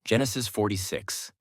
Genesis 46.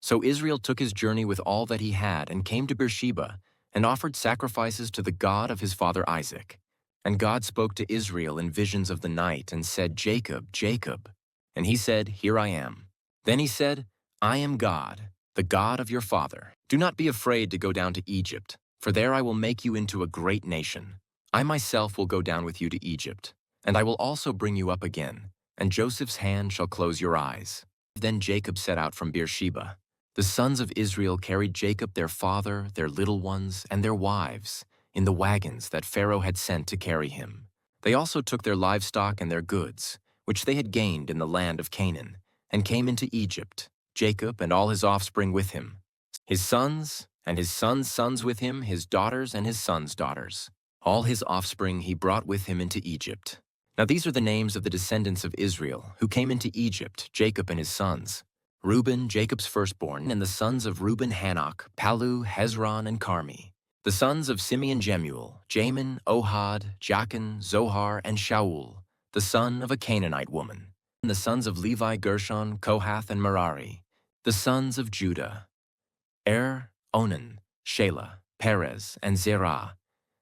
So Israel took his journey with all that he had and came to Beersheba and offered sacrifices to the God of his father Isaac. And God spoke to Israel in visions of the night and said, Jacob, Jacob. And he said, Here I am. Then he said, I am God, the God of your father. Do not be afraid to go down to Egypt, for there I will make you into a great nation. I myself will go down with you to Egypt, and I will also bring you up again, and Joseph's hand shall close your eyes. Then Jacob set out from Beersheba. The sons of Israel carried Jacob their father, their little ones, and their wives, in the wagons that Pharaoh had sent to carry him. They also took their livestock and their goods, which they had gained in the land of Canaan, and came into Egypt, Jacob and all his offspring with him, his sons and his sons' sons with him, his daughters and his sons' daughters. All his offspring he brought with him into Egypt. Now these are the names of the descendants of Israel, who came into Egypt, Jacob and his sons. Reuben, Jacob's firstborn, and the sons of Reuben Hanok, Palu, Hezron, and Carmi. The sons of Simeon Jemuel, Jamin, Ohad, Jachin, Zohar, and Shaul, the son of a Canaanite woman. And the sons of Levi, Gershon, Kohath, and Merari. The sons of Judah, Onan, Shelah, Perez, and Zerah.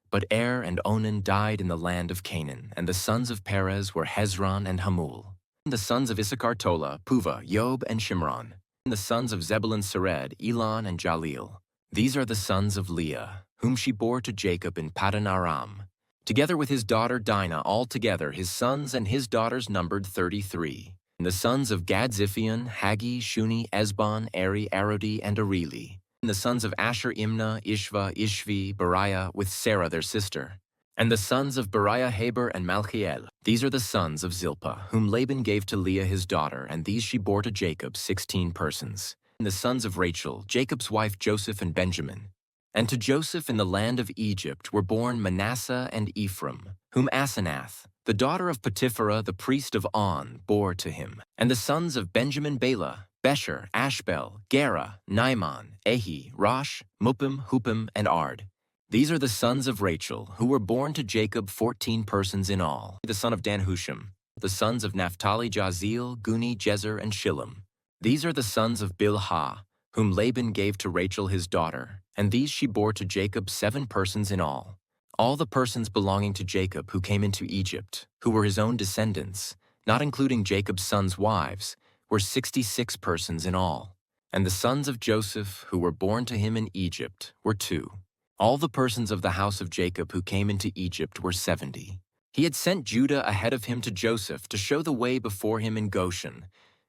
But and Onan died in the land of Canaan, and the sons of Perez were Hezron and Hamul. The sons of Issachar Tola, Puva, Yob, and Shimron. And the sons of Zebulun Sered, Elon, and Jalil. These are the sons of Leah, whom she bore to Jacob in Paddan Aram. Together with his daughter Dinah, altogether his sons and his daughters numbered 33. And the sons of Gad Ziphion, Hagi, Shuni, Esbon, Eri, Arodi, and Areli. And the sons of Asher Imnah, Ishva, Ishvi, Beriah, with Sarah their sister. And the sons of Beriah Heber and Malchiel. These are the sons of Zilpah, whom Laban gave to Leah his daughter, and these she bore to Jacob, 16 persons. And the sons of Rachel, Jacob's wife Joseph and Benjamin. And to Joseph in the land of Egypt were born Manasseh and Ephraim, whom Asenath, the daughter of Potipharah the priest of On, bore to him. And the sons of Benjamin Bela, Besher, Ashbel, Gera, Naiman, Ehi, Rosh, Muppim, Huppim, and Ard. These are the sons of Rachel, who were born to Jacob 14 persons in all. The son of Dan Husham. The sons of Naphtali Jazeel, Guni, Jezer, and Shillem. These are the sons of Bilhah, whom Laban gave to Rachel his daughter, and these she bore to Jacob 7 persons in all. All the persons belonging to Jacob who came into Egypt, who were his own descendants, not including Jacob's sons' wives, were 66 persons in all. And the sons of Joseph, who were born to him in Egypt, were 2. All the persons of the house of Jacob who came into Egypt were 70. He had sent Judah ahead of him to Joseph to show the way before him in Goshen,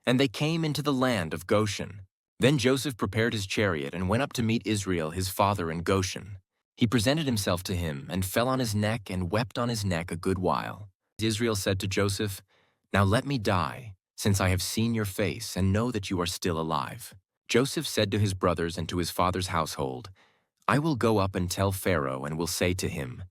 and they came into the land of Goshen. Then Joseph prepared his chariot and went up to meet Israel his father in Goshen. He presented himself to him and fell on his neck and wept on his neck a good while. Israel said to Joseph, Now let me die, since I have seen your face and know that you are still alive. Joseph said to his brothers and to his father's household, I will go up and tell Pharaoh and will say to him,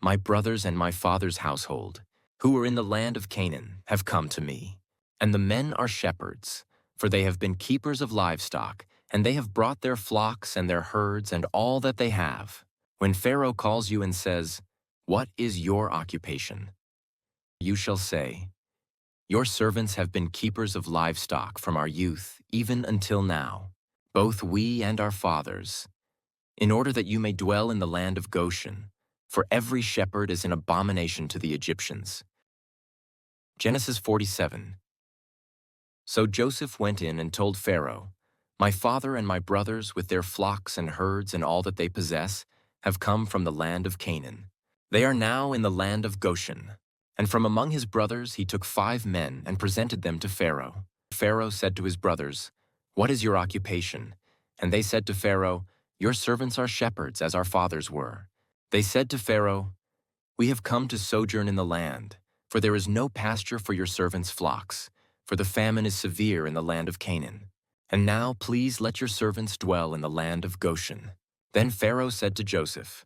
My brothers and my father's household, who are in the land of Canaan, have come to me. And the men are shepherds, for they have been keepers of livestock, and they have brought their flocks and their herds and all that they have. When Pharaoh calls you and says, What is your occupation? You shall say, Your servants have been keepers of livestock from our youth, even until now, both we and our fathers, in order that you may dwell in the land of Goshen, for every shepherd is an abomination to the Egyptians. Genesis 47. So Joseph went in and told Pharaoh, My father and my brothers, with their flocks and herds and all that they possess, have come from the land of Canaan. They are now in the land of Goshen. And from among his brothers he took 5 men and presented them to Pharaoh. Pharaoh said to his brothers, What is your occupation? And they said to Pharaoh, Your servants are shepherds, as our fathers were. They said to Pharaoh, We have come to sojourn in the land, for there is no pasture for your servants' flocks, for the famine is severe in the land of Canaan. And now please let your servants dwell in the land of Goshen. Then Pharaoh said to Joseph,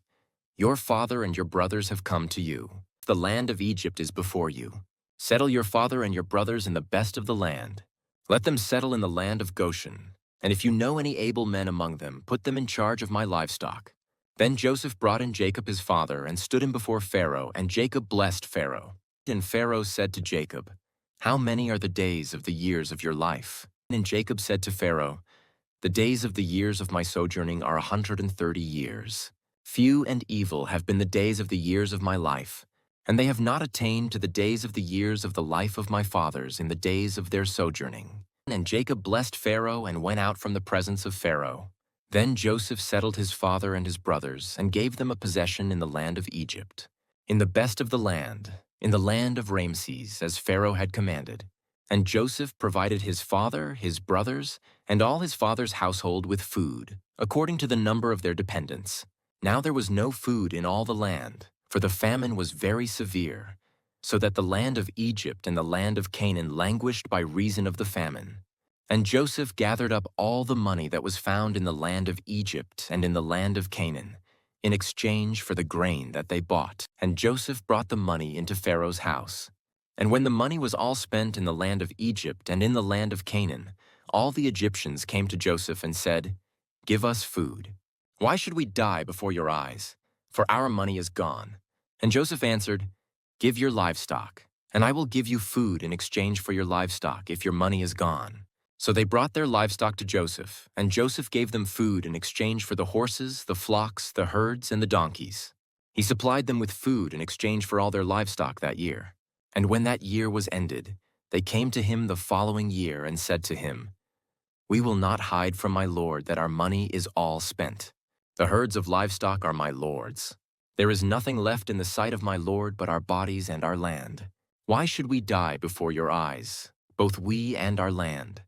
Your father and your brothers have come to you. The land of Egypt is before you. Settle your father and your brothers in the best of the land. Let them settle in the land of Goshen. And if you know any able men among them, put them in charge of my livestock. Then Joseph brought in Jacob his father and stood him before Pharaoh, and Jacob blessed Pharaoh. And Pharaoh said to Jacob, How many are the days of the years of your life? And Jacob said to Pharaoh, The days of the years of my sojourning are 130 years. Few and evil have been the days of the years of my life, and they have not attained to the days of the years of the life of my fathers in the days of their sojourning. And Jacob blessed Pharaoh and went out from the presence of Pharaoh. Then Joseph settled his father and his brothers and gave them a possession in the land of Egypt, in the best of the land, in the land of Ramses, as Pharaoh had commanded. And Joseph provided his father, his brothers, and all his father's household with food, according to the number of their dependents. Now there was no food in all the land, for the famine was very severe, so that the land of Egypt and the land of Canaan languished by reason of the famine. And Joseph gathered up all the money that was found in the land of Egypt and in the land of Canaan, in exchange for the grain that they bought. And Joseph brought the money into Pharaoh's house. And when the money was all spent in the land of Egypt and in the land of Canaan, all the Egyptians came to Joseph and said, Give us food. Why should we die before your eyes? For our money is gone. And Joseph answered, Give your livestock, and I will give you food in exchange for your livestock if your money is gone. So they brought their livestock to Joseph, and Joseph gave them food in exchange for the horses, the flocks, the herds, and the donkeys. He supplied them with food in exchange for all their livestock that year. And when that year was ended, they came to him the following year and said to him, We will not hide from my lord that our money is all spent. The herds of livestock are my lord's. There is nothing left in the sight of my lord but our bodies and our land. Why should we die before your eyes, both we and our land?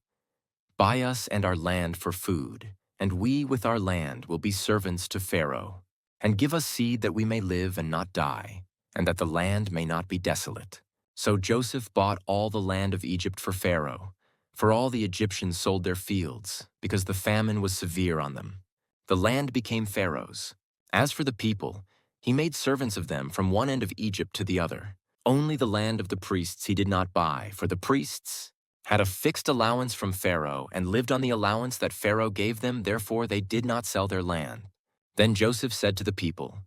Buy us and our land for food, and we with our land will be servants to Pharaoh. And give us seed that we may live and not die, and that the land may not be desolate. So Joseph bought all the land of Egypt for Pharaoh, for all the Egyptians sold their fields, because the famine was severe on them. The land became Pharaoh's. As for the people, he made servants of them from one end of Egypt to the other. Only the land of the priests he did not buy, for the priests had a fixed allowance from Pharaoh and lived on the allowance that Pharaoh gave them, therefore they did not sell their land. Then Joseph said to the people,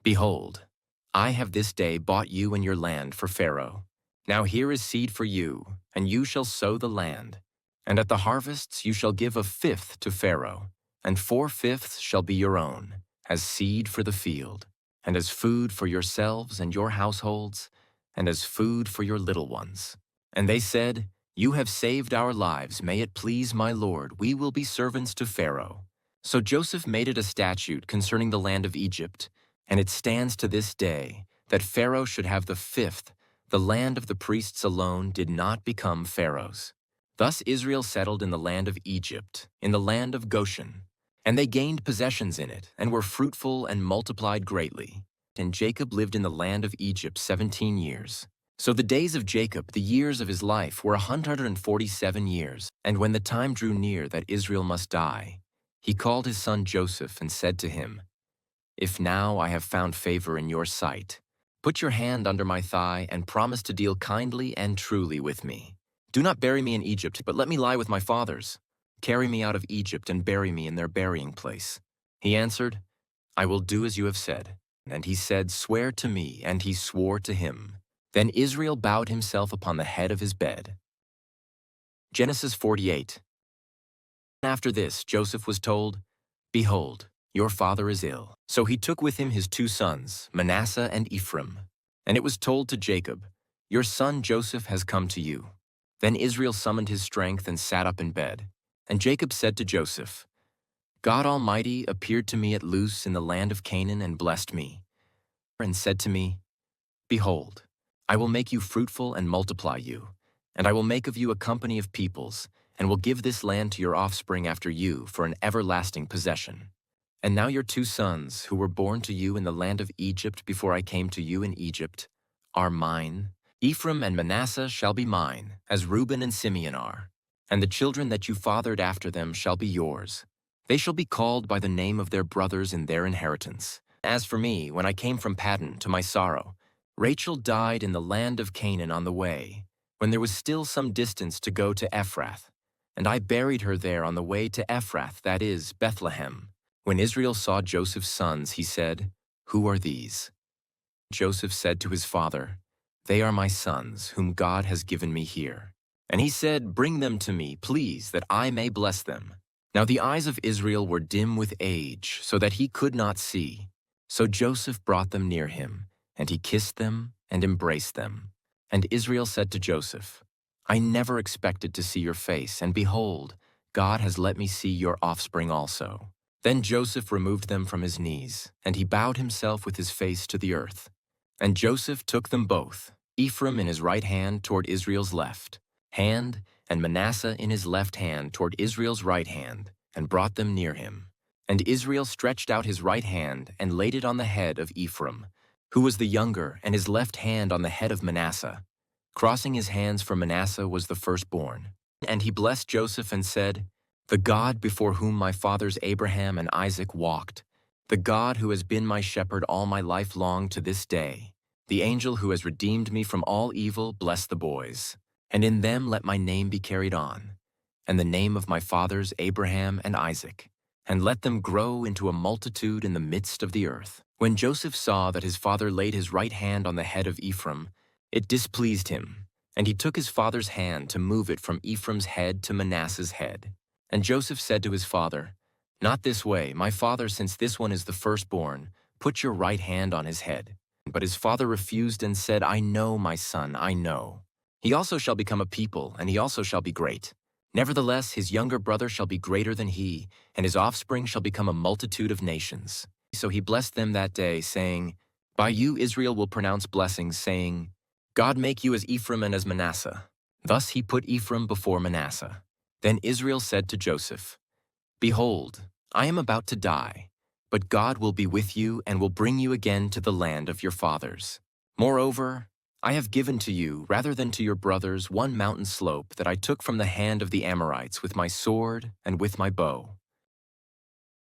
Behold, I have this day bought you and your land for Pharaoh. Now here is seed for you, and you shall sow the land. And at the harvests you shall give 1/5 to Pharaoh, and 4/5 shall be your own, as seed for the field, and as food for yourselves and your households, and as food for your little ones. And they said, You have saved our lives, may it please my lord, we will be servants to Pharaoh. So Joseph made it a statute concerning the land of Egypt, and it stands to this day, that Pharaoh should have the 5th. The land of the priests alone did not become Pharaoh's. Thus Israel settled in the land of Egypt, in the land of Goshen. And they gained possessions in it, and were fruitful and multiplied greatly. And Jacob lived in the land of Egypt 17 years. So the days of Jacob, the years of his life, were 147 years. And when the time drew near that Israel must die, he called his son Joseph and said to him, If now I have found favor in your sight, put your hand under my thigh and promise to deal kindly and truly with me. Do not bury me in Egypt, but let me lie with my fathers. Carry me out of Egypt and bury me in their burying place. He answered, I will do as you have said. And he said, Swear to me, and he swore to him. Then Israel bowed himself upon the head of his bed. Genesis 48. After this, Joseph was told, Behold, your father is ill. So he took with him his 2 sons, Manasseh and Ephraim. And it was told to Jacob, Your son Joseph has come to you. Then Israel summoned his strength and sat up in bed. And Jacob said to Joseph, God Almighty appeared to me at Luz in the land of Canaan and blessed me, and said to me, Behold, I will make you fruitful and multiply you, and I will make of you a company of peoples, and will give this land to your offspring after you for an everlasting possession. And now your 2 sons, who were born to you in the land of Egypt before I came to you in Egypt, are mine. Ephraim and Manasseh shall be mine, as Reuben and Simeon are. And the children that you fathered after them shall be yours. They shall be called by the name of their brothers in their inheritance. As for me, when I came from Paddan, to my sorrow, Rachel died in the land of Canaan on the way, when there was still some distance to go to Ephrath. And I buried her there on the way to Ephrath, that is, Bethlehem. When Israel saw Joseph's sons, he said, Who are these? Joseph said to his father, They are my sons, whom God has given me here. And he said, Bring them to me, please, that I may bless them. Now the eyes of Israel were dim with age, so that he could not see. So Joseph brought them near him, and he kissed them and embraced them. And Israel said to Joseph, I never expected to see your face, and behold, God has let me see your offspring also. Then Joseph removed them from his knees, and he bowed himself with his face to the earth. And Joseph took them both, Ephraim in his right hand toward Israel's left hand, and Manasseh in his left hand toward Israel's right hand, and brought them near him. And Israel stretched out his right hand and laid it on the head of Ephraim, who was the younger, and his left hand on the head of Manasseh. Crossing his hands for Manasseh was the firstborn. And he blessed Joseph and said, The God before whom my fathers Abraham and Isaac walked, the God who has been my shepherd all my life long to this day, the angel who has redeemed me from all evil, bless the boys. And in them let my name be carried on, and the name of my fathers Abraham and Isaac, and let them grow into a multitude in the midst of the earth. When Joseph saw that his father laid his right hand on the head of Ephraim, it displeased him, and he took his father's hand to move it from Ephraim's head to Manasseh's head. And Joseph said to his father, Not this way, my father, since this one is the firstborn, put your right hand on his head. But his father refused and said, I know, my son, I know. He also shall become a people, and he also shall be great. Nevertheless, his younger brother shall be greater than he, and his offspring shall become a multitude of nations. So he blessed them that day, saying, By you Israel will pronounce blessings, saying, God make you as Ephraim and as Manasseh. Thus he put Ephraim before Manasseh. Then Israel said to Joseph, Behold, I am about to die, but God will be with you and will bring you again to the land of your fathers. Moreover, I have given to you, rather than to your brothers, one mountain slope that I took from the hand of the Amorites with my sword and with my bow.